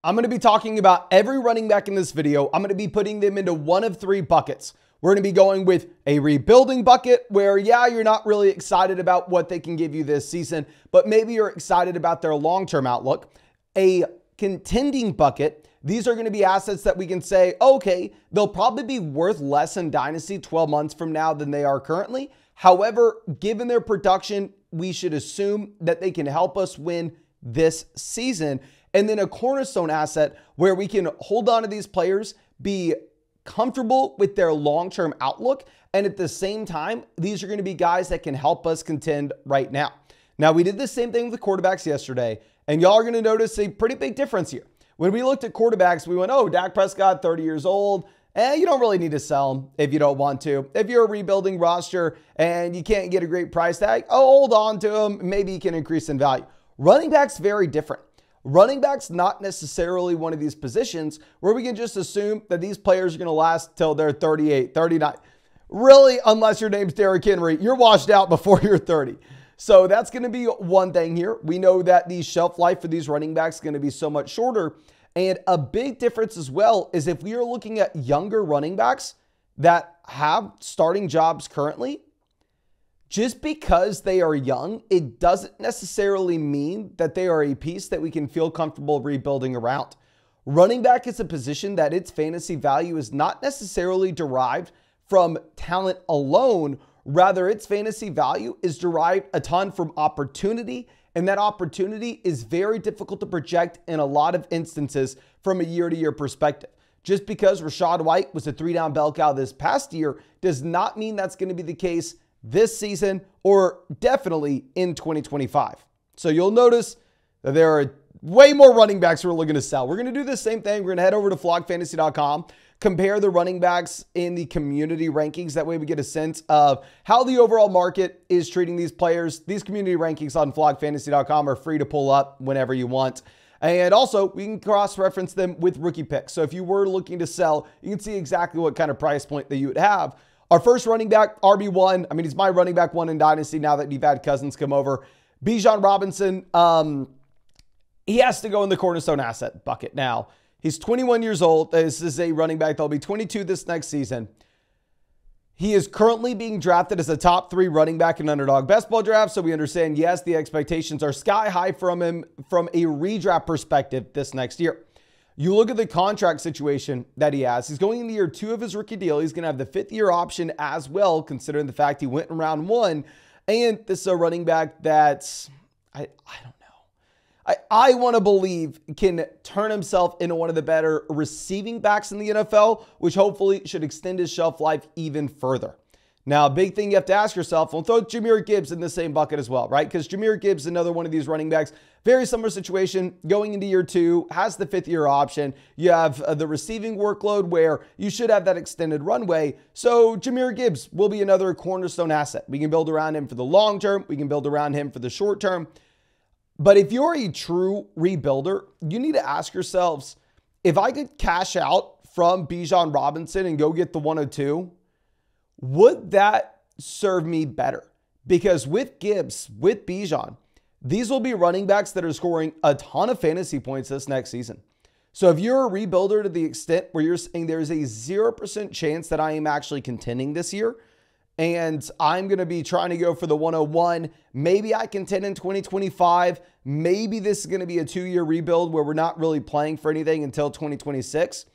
I'm going to be talking about every running back in this video. I'm going to be putting them into one of three buckets. We're going to be going with a rebuilding bucket where, yeah, you're not really excited about what they can give you this season, but maybe you're excited about their long-term outlook. A contending bucket. These are going to be assets that we can say, okay, they'll probably be worth less in Dynasty 12 months from now than they are currently. However, given their production, we should assume that they can help us win this season. And then a cornerstone asset where we can hold on to these players, be comfortable with their long-term outlook, and at the same time, these are going to be guys that can help us contend right now. Now, we did the same thing with the quarterbacks yesterday, and y'all are going to notice a pretty big difference here. When we looked at quarterbacks, we went, oh, Dak Prescott, 30 years old. You don't really need to sell him if you don't want to. If you're a rebuilding roster and you can't get a great price tag, hold on to him. Maybe you can increase in value. Running backs, very different. Running backs, not necessarily one of these positions where we can just assume that these players are going to last till they're 38, 39. Really, unless your name's Derrick Henry, you're washed out before you're 30. So that's going to be one thing here. We know that the shelf life for these running backs is going to be so much shorter. And a big difference as well is if we are looking at younger running backs that have starting jobs currently, just because they are young, it doesn't necessarily mean that they are a piece that we can feel comfortable rebuilding around. Running back is a position that its fantasy value is not necessarily derived from talent alone. Rather, its fantasy value is derived a ton from opportunity, and that opportunity is very difficult to project in a lot of instances from a year-to-year perspective. Just because Rachaad White was a 3-down bell cow this past year does not mean that's going to be the case this season or definitely in 2025. So you'll notice that there are way more running backs we're looking to sell. We're going to do the same thing. We're going to head over to flogfantasy.com, compare the running backs in the community rankings. That way we get a sense of how the overall market is treating these players. These community rankings on flogfantasy.com are free to pull up whenever you want. And also, we can cross-reference them with rookie picks. So if you were looking to sell, you can see exactly what kind of price point that you would have. Our first running back, RB1. I mean, he's my running back one in Dynasty now that you've had Cousins come over. Bijan Robinson, he has to go in the cornerstone asset bucket now. He's 21 years old. This is a running back that'll be 22 this next season. He is currently being drafted as a top 3 running back in underdog best ball draft. So we understand, yes, the expectations are sky high from him from a redraft perspective this next year. You look at the contract situation that he has. He's going into year 2 of his rookie deal. He's going to have the 5th-year option as well, considering the fact he went in round 1. And this is a running back that's, I don't know. I want to believe can turn himself into one of the better receiving backs in the NFL, which hopefully should extend his shelf life even further. Now, a big thing you have to ask yourself, we'll throw Jahmyr Gibbs in the same bucket as well, right? Because Jahmyr Gibbs is another one of these running backs. Very similar situation, going into year 2, has the 5th-year option. You have the receiving workload where you should have that extended runway. So Jahmyr Gibbs will be another cornerstone asset. We can build around him for the long term. We can build around him for the short term. But if you're a true rebuilder, you need to ask yourselves, if I could cash out from Bijan Robinson and go get the 102, would that serve me better? Because with Gibbs, with Bijan, these will be running backs that are scoring a ton of fantasy points this next season. So if you're a rebuilder to the extent where you're saying there's a 0% chance that I am actually contending this year, and I'm going to be trying to go for the 101, maybe I contend in 2025, maybe this is going to be a 2-year rebuild where we're not really playing for anything until 2026.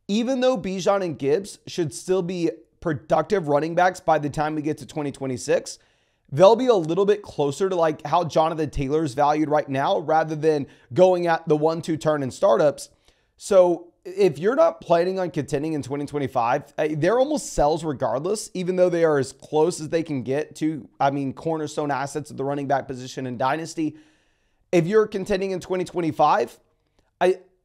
Even though Bijan and Gibbs should still be productive running backs by the time we get to 2026, they'll be a little bit closer to like how Jonathan Taylor is valued right now rather than going at the 1-2 turn in startups. So if you're not planning on contending in 2025, they're almost sells regardless, even though they are as close as they can get to, cornerstone assets at the running back position in Dynasty. If you're contending in 2025,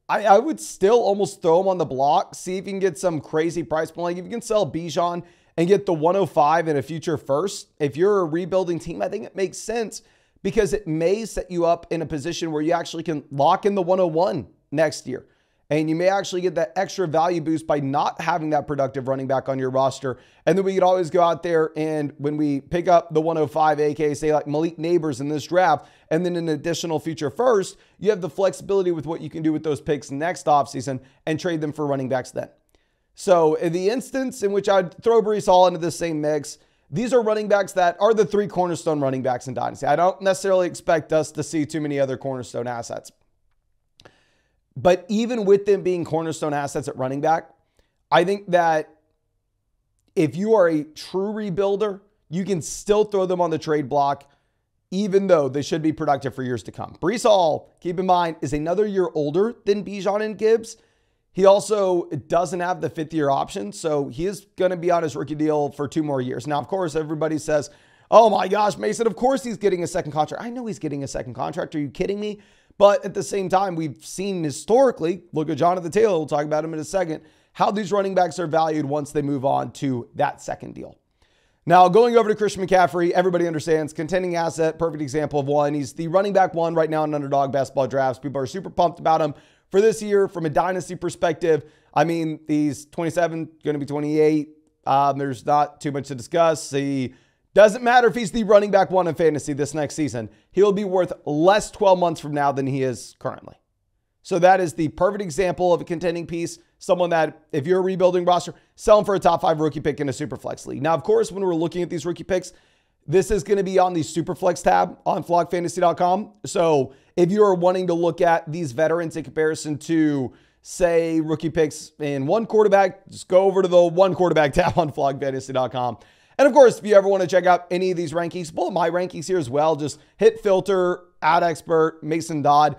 I would still almost throw him on the block, see if you can get some crazy price point. Like if you can sell Bijan and get the 105 in a future first, if you're a rebuilding team, I think it makes sense because it may set you up in a position where you actually can lock in the 101 next year. And you may actually get that extra value boost by not having that productive running back on your roster. And then we could always go out there and when we pick up the 105, aka say like Malik Neighbors in this draft, and then an additional future first, you have the flexibility with what you can do with those picks next offseason and trade them for running backs then. So in the instance in which I'd throw Breece Hall into the same mix, these are running backs that are the 3 cornerstone running backs in Dynasty. I don't necessarily expect us to see too many other cornerstone assets. But even with them being cornerstone assets at running back, I think that if you are a true rebuilder, you can still throw them on the trade block, even though they should be productive for years to come. Breece Hall, keep in mind, is another year older than Bijan and Gibbs. He also doesn't have the 5th-year option, so he is going to be on his rookie deal for 2 more years. Now, of course, everybody says, oh my gosh, Mason, of course he's getting a second contract. I know he's getting a second contract. Are you kidding me? But at the same time, we've seen historically, look at Jonathan Taylor, we'll talk about him in a second, how these running backs are valued once they move on to that second deal. Now, going over to Christian McCaffrey, everybody understands, contending asset, perfect example of one. He's the running back 1 right now in underdog basketball drafts. People are super pumped about him for this year from a dynasty perspective. I mean, he's 27, going to be 28. There's not too much to discuss. He doesn't matter if he's the running back 1 in fantasy this next season. He'll be worth less 12 months from now than he is currently. So that is the perfect example of a contending piece. Someone that, if you're a rebuilding roster, sell him for a top 5 rookie pick in a super flex league. Now, of course, when we're looking at these rookie picks, this is going to be on the super flex tab on flogfantasy.com. So if you're wanting to look at these veterans in comparison to, say, rookie picks in one quarterback, just go over to the one quarterback tab on flogfantasy.com. And of course, if you ever want to check out any of these rankings, pull up my rankings here as well. Just hit filter, add expert, Mason Dodd.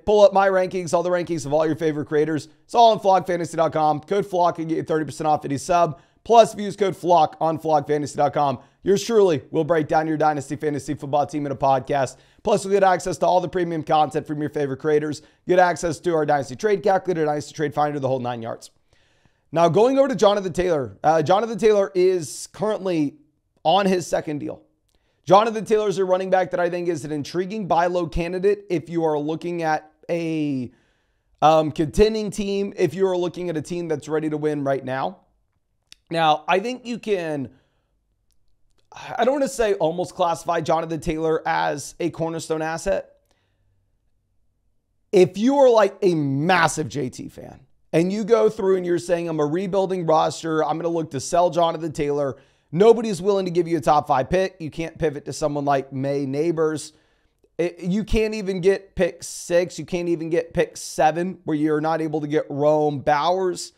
Pull up my rankings, all the rankings of all your favorite creators. It's all on flogfantasy.com. Code FLOCK can get you 30% off any sub. Plus, if you use code FLOCK on flogfantasy.com, yours truly will break down your Dynasty Fantasy Football team in a podcast. Plus, you'll get access to all the premium content from your favorite creators. You get access to our Dynasty Trade Calculator, Dynasty Trade Finder, the whole 9 yards. Now, going over to Jonathan Taylor. Jonathan Taylor is currently on his second deal. Jonathan Taylor is a running back that I think is an intriguing buy low candidate if you are looking at a contending team, if you are looking at a team that's ready to win right now. Now, I think you can, I don't want to say almost classify Jonathan Taylor as a cornerstone asset. If you are like a massive JT fan, and you go through and you're saying, I'm a rebuilding roster, I'm going to look to sell Jonathan Taylor. Nobody's willing to give you a top 5 pick. You can't pivot to someone like May Neighbors. You can't even get pick 6. You can't even get pick 7 where you're not able to get Rome Bowers.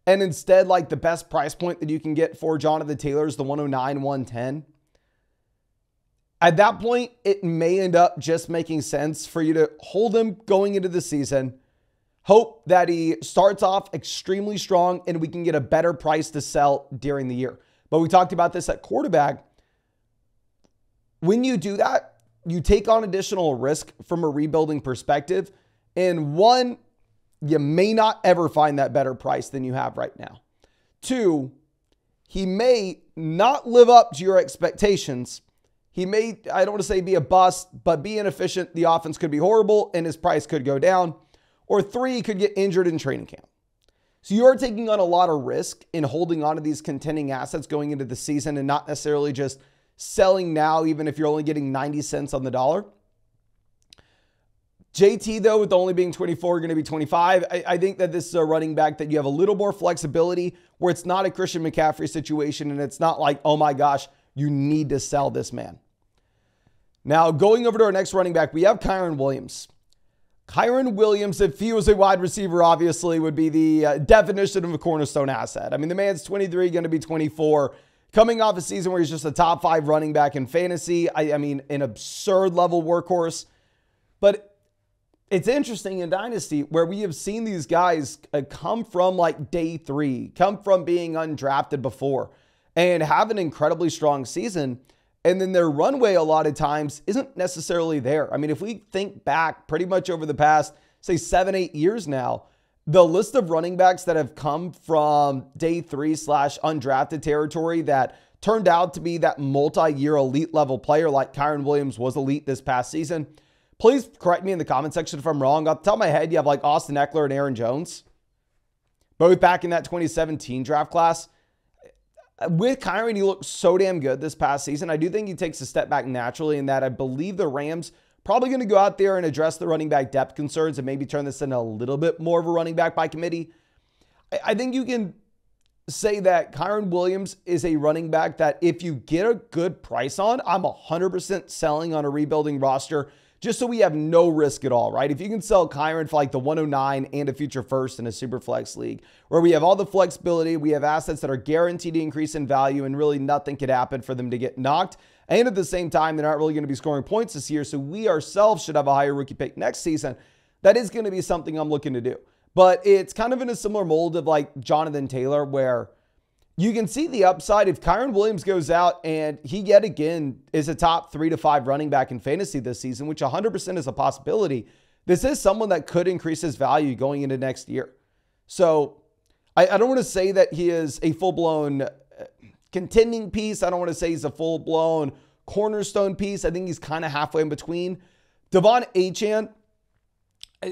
And instead, like the best price point that you can get for Jonathan Taylor is the 109, 110. At that point, it may end up just making sense for you to hold him going into the season. Hope that he starts off extremely strong and we can get a better price to sell during the year. But we talked about this at quarterback. When you do that, you take on additional risk from a rebuilding perspective. And 1, you may not ever find that better price than you have right now. 2, he may not live up to your expectations. He may, I don't want to say be a bust, but be inefficient. The offense could be horrible and his price could go down. Or 3, he could get injured in training camp. So you are taking on a lot of risk in holding on to these contending assets going into the season and not necessarily just selling now, even if you're only getting 90 cents on the dollar. JT, though, with only being 24, going to be 25, I think that this is a running back that you have a little more flexibility where it's not a Christian McCaffrey situation and it's not like, oh my gosh, you need to sell this man. Now, going over to our next running back, we have Kyren Williams. Kyren Williams, if he was a wide receiver, obviously would be the definition of a cornerstone asset. I mean, the man's 23, going to be 24, coming off a season where he's just a top 5 running back in fantasy. I mean, an absurd level workhorse. But it's interesting in Dynasty where we have seen these guys come from like day 3, come from being undrafted before and have an incredibly strong season. And then their runway a lot of times isn't necessarily there. I mean, if we think back pretty much over the past, say 7-8 years now, the list of running backs that have come from day 3 / undrafted territory that turned out to be that multi-year elite level player like Kyren Williams was elite this past season. Please correct me in the comment section if I'm wrong. Off the top of my head, you have like Austin Eckler and Aaron Jones, both back in that 2017 draft class. With Kyren, he looked so damn good this past season. I do think he takes a step back naturally in that I believe the Rams probably going to go out there and address the running back depth concerns and maybe turn this into a little bit more of a running back by committee. I think you can say that Kyren Williams is a running back that if you get a good price on, I'm 100% selling on a rebuilding roster just so we have no risk at all, right? If you can sell Kyren for like the 109 and a future first in a super flex league where we have all the flexibility, we have assets that are guaranteed to increase in value and really nothing could happen for them to get knocked. And at the same time, they're not really going to be scoring points this year. So we ourselves should have a higher rookie pick next season. That is going to be something I'm looking to do. But it's kind of in a similar mold of like Jonathan Taylor, where you can see the upside if Kyren Williams goes out and he yet again is a top 3 to 5 running back in fantasy this season, which 100% is a possibility. This is someone that could increase his value going into next year. So I don't want to say that he is a full-blown contending piece. I don't want to say he's a full-blown cornerstone piece. I think he's kind of halfway in between. Devon Achane,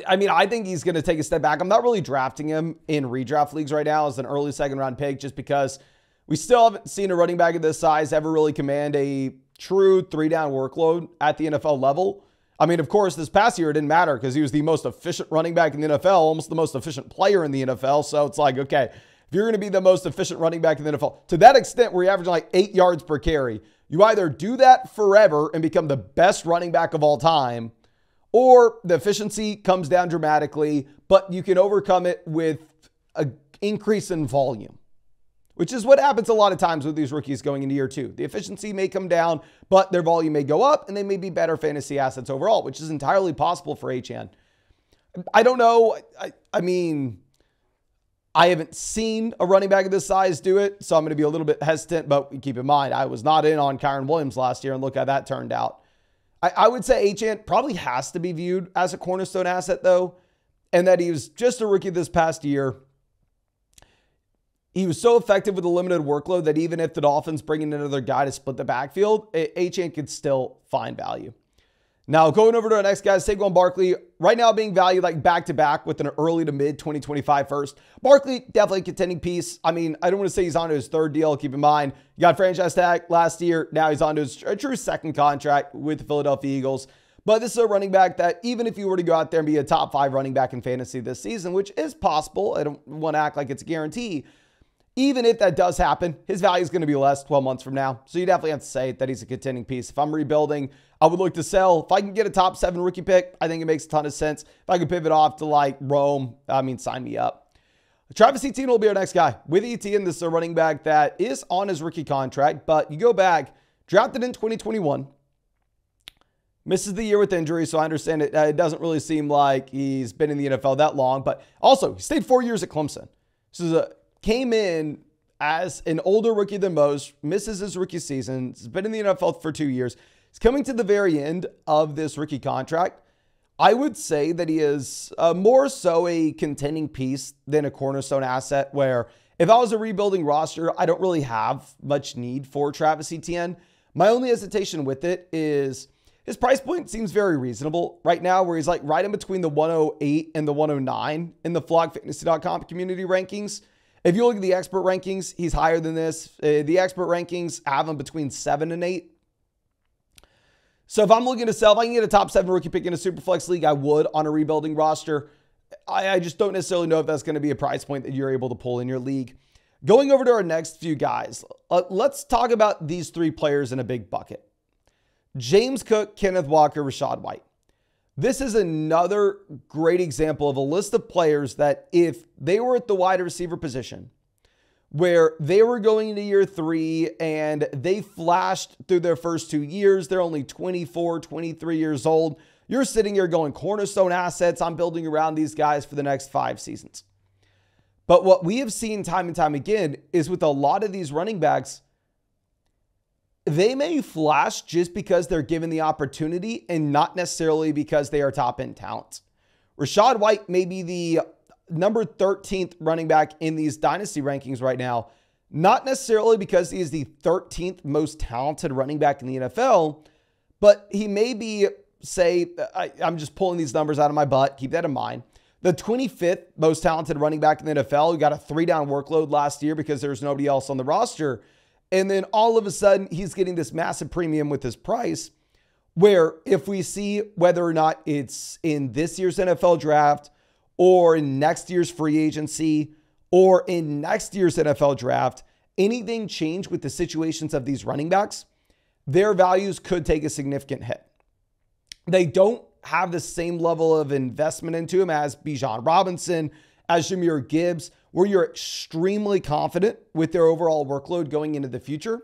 I mean, I think he's going to take a step back. I'm not really drafting him in redraft leagues right now as an early second-round pick just because we still haven't seen a running back of this size ever really command a true 3-down workload at the NFL level. I mean, of course, this past year it didn't matter because he was the most efficient running back in the NFL, almost the most efficient player in the NFL. So it's like, okay, if you're going to be the most efficient running back in the NFL, to that extent where you're averaging like 8 yards per carry, you either do that forever and become the best running back of all time, or the efficiency comes down dramatically, but you can overcome it with an increase in volume, which is what happens a lot of times with these rookies going into year 2. The efficiency may come down, but their volume may go up, and they may be better fantasy assets overall, which is entirely possible for Achane. I don't know. I mean, I haven't seen a running back of this size do it, so I'm going to be a little bit hesitant, but keep in mind, I was not in on Kyren Williams last year, and look how that turned out. I would say Achane probably has to be viewed as a cornerstone asset, though, and that he was just a rookie this past year. He was so effective with a limited workload that even if the Dolphins bring in another guy to split the backfield, Achane could still find value. Now, going over to our next guy, Saquon Barkley, right now being valued like back-to-back with an early to mid-2025 first. Barkley, definitely a contending piece. I mean, I don't want to say he's on to his 3rd deal. Keep in mind, he got franchise tag last year. Now he's on to his true 2nd contract with the Philadelphia Eagles. But this is a running back that even if you were to go out there and be a top 5 running back in fantasy this season, which is possible, I don't want to act like it's a guarantee. Even if that does happen, his value is going to be less 12 months from now. So you definitely have to say that he's a contending piece. If I'm rebuilding, I would look to sell. If I can get a top 7 rookie pick, I think it makes a ton of sense. If I can pivot off to like Rome, I mean, sign me up. Travis Etienne will be our next guy. With Etienne, this is a running back that is on his rookie contract, but you go back, drafted in 2021, misses the year with injury, so I understand it. It doesn't really seem like he's been in the NFL that long, but also he stayed 4 years at Clemson. So came in as an older rookie than most, misses his rookie season, has been in the NFL for 2 years. He's coming to the very end of this rookie contract. I would say that he is more so a contending piece than a cornerstone asset, where if I was a rebuilding roster, I don't really have much need for Travis Etienne. My only hesitation with it is his price point seems very reasonable right now, where he's like right in between the 108 and the 109 in the flogfantasy.com community rankings. If you look at the expert rankings, he's higher than this. The expert rankings have him between 7 and 8. So if I'm looking to sell, if I can get a top 7 rookie pick in a Superflex league, I would on a rebuilding roster. I just don't necessarily know if that's going to be a price point that you're able to pull in your league. Going over to our next few guys, let's talk about these 3 players in a big bucket. James Cook, Kenneth Walker, Rachaad White. This is another great example of a list of players that if they were at the wide receiver position, where they were going into year 3 and they flashed through their first 2 years, they're only 24, 23 years old. You're sitting here going cornerstone assets. I'm building around these guys for the next 5 seasons. But what we have seen time and time again is with a lot of these running backs, they may flash just because they're given the opportunity and not necessarily because they are top-end talents. Rachaad White may be the number 13th running back in these dynasty rankings right now, not necessarily because he is the 13th most talented running back in the NFL, but he may be say, I'm just pulling these numbers out of my butt. Keep that in mind. The 25th most talented running back in the NFL, who got a 3-down workload last year because there's nobody else on the roster. And then all of a sudden, he's getting this massive premium with his price, where if we see whether or not it's in this year's NFL draft or in next year's free agency or in next year's NFL draft, anything change with the situations of these running backs, their values could take a significant hit. They don't have the same level of investment into him as Bijan Robinson, as Jahmyr Gibbs, where you're extremely confident with their overall workload going into the future.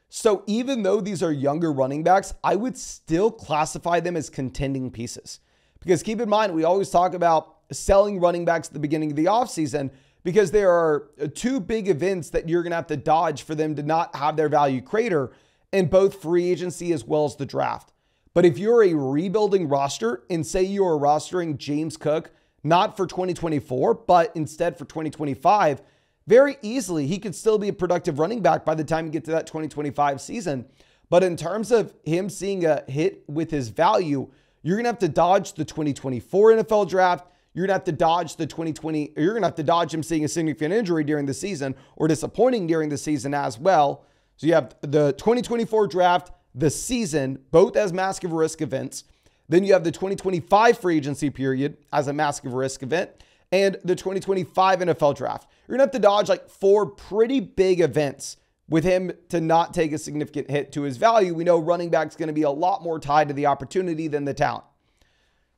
So even though these are younger running backs, I would still classify them as contending pieces. Because keep in mind, we always talk about selling running backs at the beginning of the offseason because there are 2 big events that you're going to have to dodge for them to not have their value crater in both free agency as well as the draft. But if you're a rebuilding roster and say you are rostering James Cook, not for 2024, but instead for 2025, very easily, he could still be a productive running back by the time you get to that 2025 season. But in terms of him seeing a hit with his value, you're going to have to dodge the 2024 NFL draft. You're going to have to dodge the 2020, or you're going to have to dodge him seeing a significant injury during the season or disappointing during the season as well. So you have the 2024 draft, the season, both as massive risk events. Then you have the 2025 free agency period as a massive risk event and the 2025 NFL draft. You're going to have to dodge like 4 pretty big events with him to not take a significant hit to his value. We know running back's going to be a lot more tied to the opportunity than the talent.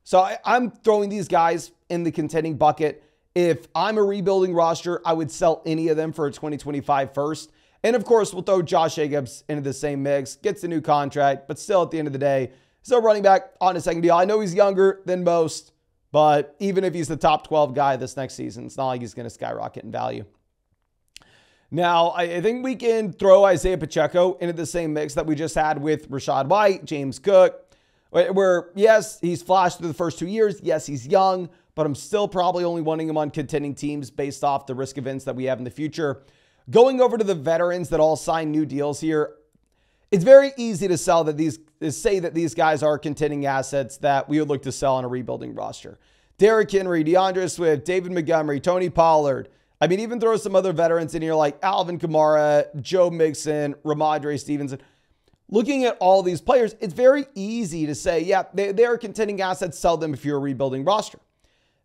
So I'm throwing these guys in the contending bucket. If I'm a rebuilding roster, I would sell any of them for a 2025 first. And of course, we'll throw Josh Jacobs into the same mix, gets a new contract, but still at the end of the day, still running back on a second deal. I know he's younger than most, but even if he's the top 12 guy this next season, it's not like he's going to skyrocket in value. Now, I think we can throw Isaiah Pacheco into the same mix that we just had with Rachaad White, James Cook, where yes, he's flashed through the first 2 years. Yes, he's young, but I'm still probably only wanting him on contending teams based off the risk events that we have in the future. Going over to the veterans that all signed new deals here, it's very easy to say that these guys are contending assets that we would look to sell on a rebuilding roster. Derrick Henry, DeAndre Swift, David Montgomery, Tony Pollard. I mean, even throw some other veterans in here like Alvin Kamara, Joe Mixon, Ramondre Stevenson. Looking at all these players, it's very easy to say, yeah, they are contending assets, sell them if you're a rebuilding roster.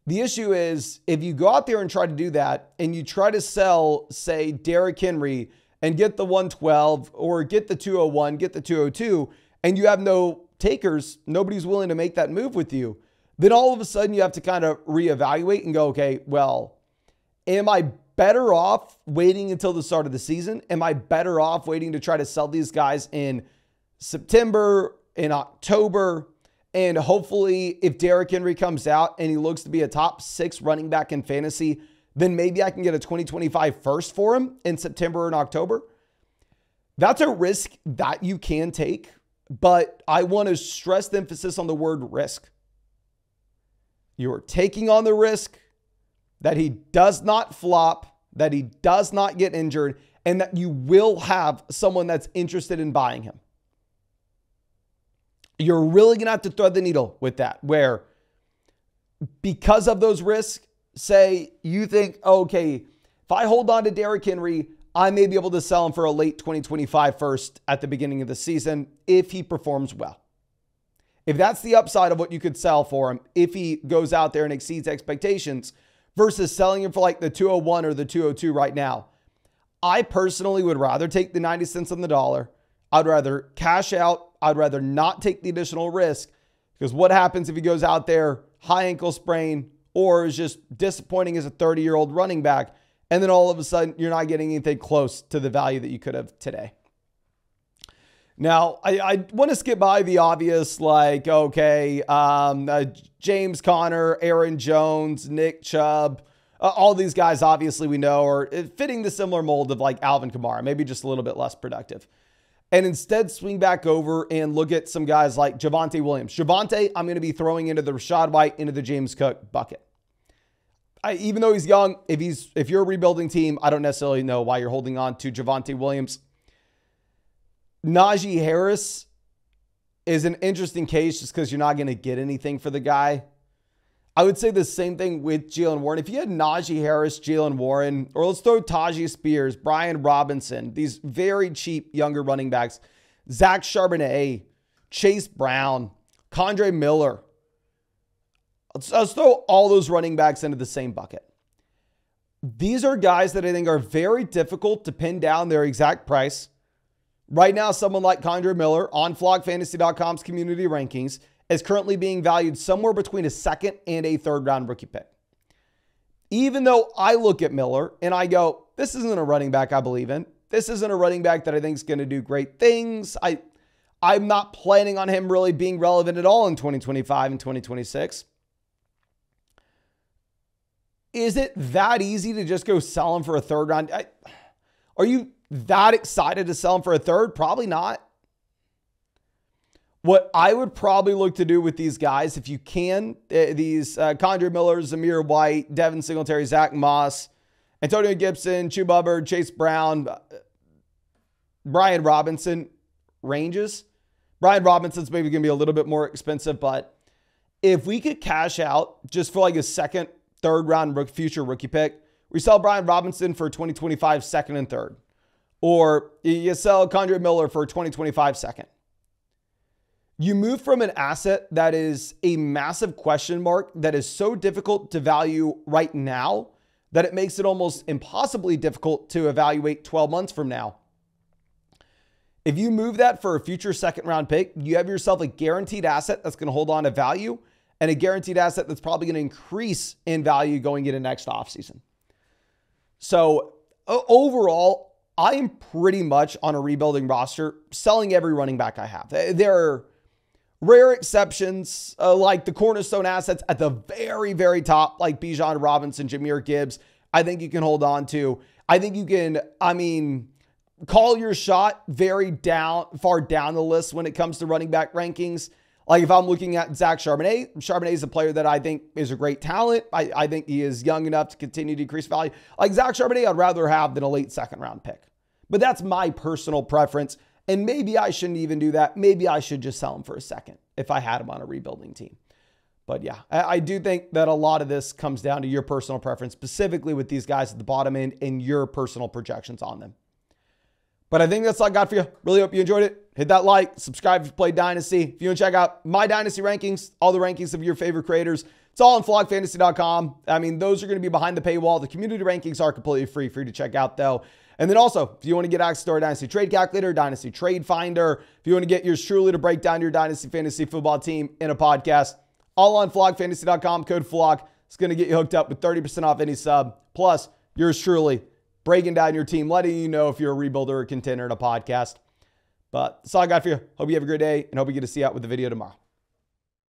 The issue is if you go out there and try to do that and you try to sell, say, Derrick Henry and get the 112 or get the 201, get the 202, and you have no takers, nobody's willing to make that move with you, then all of a sudden you have to kind of reevaluate and go, okay, well, am I better off waiting until the start of the season? Am I better off waiting to try to sell these guys in September, in October? And hopefully if Derrick Henry comes out and he looks to be a top 6 running back in fantasy, then maybe I can get a 2025 first for him in September and October. That's a risk that you can take, but I want to stress the emphasis on the word risk. You are taking on the risk that he does not flop, that he does not get injured, and that you will have someone that's interested in buying him. You're really going to have to thread the needle with that, where because of those risks, say you think, okay, if I hold on to Derrick Henry, I may be able to sell him for a late 2025 first at the beginning of the season if he performs well. If that's the upside of what you could sell for him, if he goes out there and exceeds expectations versus selling him for like the 201 or the 202 right now, I personally would rather take the 90 cents on the dollar. I'd rather cash out. I'd rather not take the additional risk, because what happens if he goes out there, high ankle sprain, or is just disappointing as a 30-year-old running back, and then all of a sudden you're not getting anything close to the value that you could have today. Now, I want to skip by the obvious, like, okay, James Conner, Aaron Jones, Nick Chubb, all these guys obviously we know are fitting the similar mold of like Alvin Kamara, maybe just a little bit less productive. And instead swing back over and look at some guys like Javonte Williams. Javonte, I'm going to be throwing into the Rachaad White, into the James Cook bucket. Even though he's young, if you're a rebuilding team, I don't necessarily know why you're holding on to Javonte Williams. Najee Harris, is an interesting case just because you're not going to get anything for the guy. I would say the same thing with Jalen Warren. If you had Najee Harris, Jalen Warren, or let's throw Tajee Spears, Brian Robinson, these very cheap younger running backs, Zach Charbonnet, Chase Brown, Kendre Miller. Let's throw all those running backs into the same bucket. These are guys that I think are very difficult to pin down their exact price. Right now, someone like Kendre Miller on FlogFantasy.com's community rankings is currently being valued somewhere between a second and a third round rookie pick. Even though I look at Miller and I go, this isn't a running back I believe in. This isn't a running back that I think is going to do great things. I'm not planning on him really being relevant at all in 2025 and 2026. Is it that easy to just go sell him for a third round? Are you that excited to sell him for a third? Probably not. What I would probably look to do with these guys, if you can, these Kendre Miller, Zamir White, Devin Singletary, Zach Moss, Antonio Gibson, Chuba Hubbard, Chase Brown, Brian Robinson ranges. Brian Robinson's maybe going to be a little bit more expensive, but if we could cash out just for like a second, third round future rookie pick, we sell Brian Robinson for 2025 second and third. Or you sell Kendre Miller for 2025 second. You move from an asset that is a massive question mark that is so difficult to value right now that it makes it almost impossibly difficult to evaluate 12 months from now. If you move that for a future second round pick, you have yourself a guaranteed asset that's going to hold on to value and a guaranteed asset that's probably going to increase in value going into next offseason. So overall, I am pretty much on a rebuilding roster, selling every running back I have. There are rare exceptions, like the cornerstone assets at the very, very top, like Bijan Robinson, Jahmyr Gibbs, I think you can hold on to. I think you can, call your shot very far down the list when it comes to running back rankings. Like if I'm looking at Zach Charbonnet, Charbonnet is a player that I think is a great talent. I think he is young enough to continue to increase value. Like Zach Charbonnet, I'd rather have than a late second round pick. But that's my personal preference. And maybe I shouldn't even do that. Maybe I should just sell him for a second if I had him on a rebuilding team. But yeah, I do think that a lot of this comes down to your personal preference, specifically with these guys at the bottom end and your personal projections on them. But I think that's all I got for you. Really hope you enjoyed it. Hit that like, subscribe if you play Dynasty. If you want to check out my Dynasty rankings, all the rankings of your favorite creators, it's all on FlogFantasy.com. Those are going to be behind the paywall. The community rankings are completely free to check out though. And then also, if you want to get access to our Dynasty Trade Calculator, Dynasty Trade Finder, if you want to get yours truly to break down your Dynasty Fantasy Football team in a podcast, all on FlogFantasy.com, code FLOG. It's going to get you hooked up with 30% off any sub. Plus, yours truly breaking down your team, letting you know if you're a rebuilder or contender in a podcast. But that's all I got for you. Hope you have a great day and hope we get to see you out with the video tomorrow.